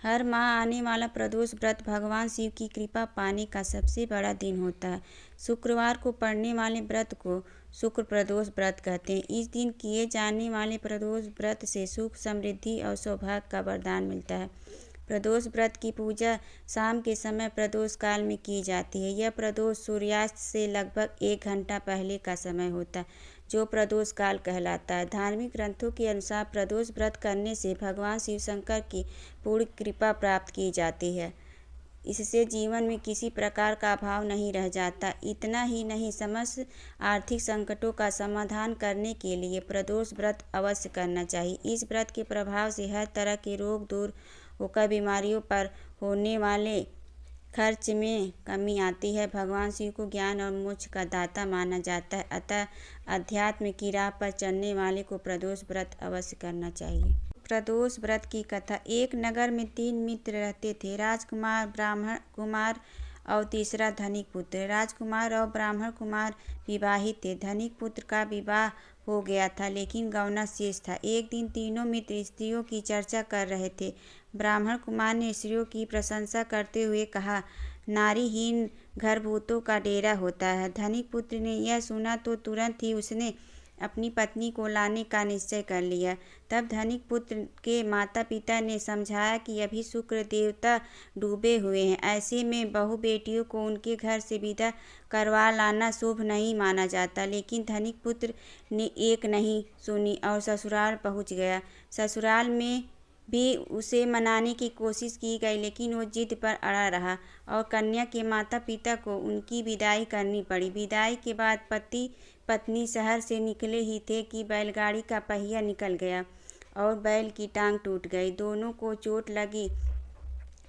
हर माह आने वाला प्रदोष व्रत भगवान शिव की कृपा पाने का सबसे बड़ा दिन होता है। शुक्रवार को पड़ने वाले व्रत को शुक्र प्रदोष व्रत कहते हैं। इस दिन किए जाने वाले प्रदोष व्रत से सुख, समृद्धि और सौभाग्य का वरदान मिलता है। प्रदोष व्रत की पूजा शाम के समय प्रदोष काल में की जाती है। यह प्रदोष सूर्यास्त से लगभग 1 घंटा पहले का समय होता है, जो प्रदोष काल कहलाता है। धार्मिक ग्रंथों के अनुसार प्रदोष व्रत करने से भगवान शिव शंकर की पूर्ण कृपा प्राप्त की जाती है। इससे जीवन में किसी प्रकार का अभाव नहीं रह जाता। इतना ही नहीं, समस्त आर्थिक संकटों का समाधान करने के लिए प्रदोष व्रत अवश्य करना चाहिए। इस व्रत के प्रभाव से हर तरह के रोग दूर होकर बीमारियों पर होने वाले खर्च में कमी आती है। भगवान शिव को ज्ञान और मोक्ष का दाता माना जाता है, अतः अध्यात्म की राह पर चलने वाले को प्रदोष व्रत अवश्य करना चाहिए। प्रदोष व्रत की कथा। एक नगर में 3 मित्र रहते थे, राजकुमार, ब्राह्मण कुमार और तीसरा धनिक पुत्र। राजकुमार और ब्राह्मण कुमार विवाहित थे। धनिक पुत्र का विवाह हो गया था, लेकिन गौना शेष था। एक दिन तीनों मित्र स्त्रियों की चर्चा कर रहे थे। ब्राह्मण कुमार ने स्त्रियों की प्रशंसा करते हुए कहा, नारीहीन घर भूतों का डेरा होता है। धनिक पुत्र ने यह सुना तो तुरंत ही उसने अपनी पत्नी को लाने का निश्चय कर लिया। तब धनिक पुत्र के माता पिता ने समझाया कि अभी शुक्र देवता डूबे हुए हैं, ऐसे में बहू बेटियों को उनके घर से विदा करवा लाना शुभ नहीं माना जाता। लेकिन धनिक पुत्र ने एक नहीं सुनी और ससुराल पहुंच गया। ससुराल में भी उसे मनाने की कोशिश की गई, लेकिन वो जिद पर अड़ा रहा और कन्या के माता पिता को उनकी विदाई करनी पड़ी। विदाई के बाद पति पत्नी शहर से निकले ही थे कि बैलगाड़ी का पहिया निकल गया और बैल की टांग टूट गई। दोनों को चोट लगी,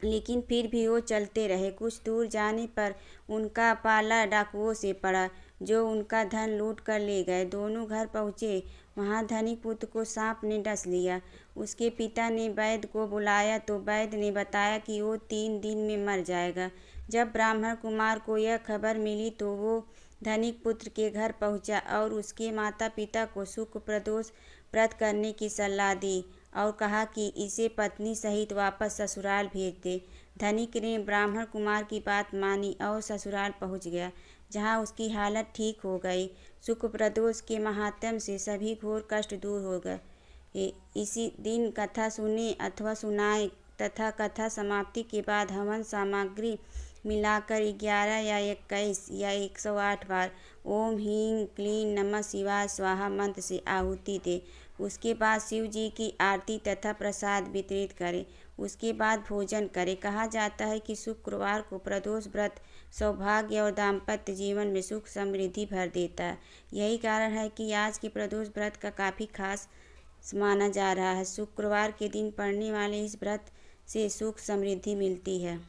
लेकिन फिर भी वो चलते रहे। कुछ दूर जाने पर उनका पाला डाकुओं से पड़ा, जो उनका धन लूट कर ले गए। दोनों घर पहुँचे, वहाँ धनिक पुत्र को सांप ने डस लिया। उसके पिता ने वैद्य को बुलाया तो वैद्य ने बताया कि वो 3 दिन में मर जाएगा। जब ब्राह्मण कुमार को यह खबर मिली तो वो धनिक पुत्र के घर पहुँचा और उसके माता पिता को शुक्र प्रदोष व्रत करने की सलाह दी और कहा कि इसे पत्नी सहित वापस ससुराल भेज दे। धनिक ने ब्राह्मण कुमार की बात मानी और ससुराल पहुंच गया, जहां उसकी हालत ठीक हो गई। शुक्र प्रदोष के महात्म्य से सभी घोर कष्ट दूर हो गए। इसी दिन कथा सुने अथवा सुनाए तथा कथा समाप्ति के बाद हवन सामग्री मिलाकर 11 या 21 या 108 बार ओम ह्रीं क्लीं नमः शिवाय स्वाहा मंत्र से आहुति दे। उसके बाद शिव जी की आरती तथा प्रसाद वितरित करें। उसके बाद भोजन करें। कहा जाता है कि शुक्रवार को प्रदोष व्रत सौभाग्य और दाम्पत्य जीवन में सुख समृद्धि भर देता है। यही कारण है कि आज के प्रदोष व्रत का काफ़ी खास माना जा रहा है। शुक्रवार के दिन पड़ने वाले इस व्रत से सुख समृद्धि मिलती है।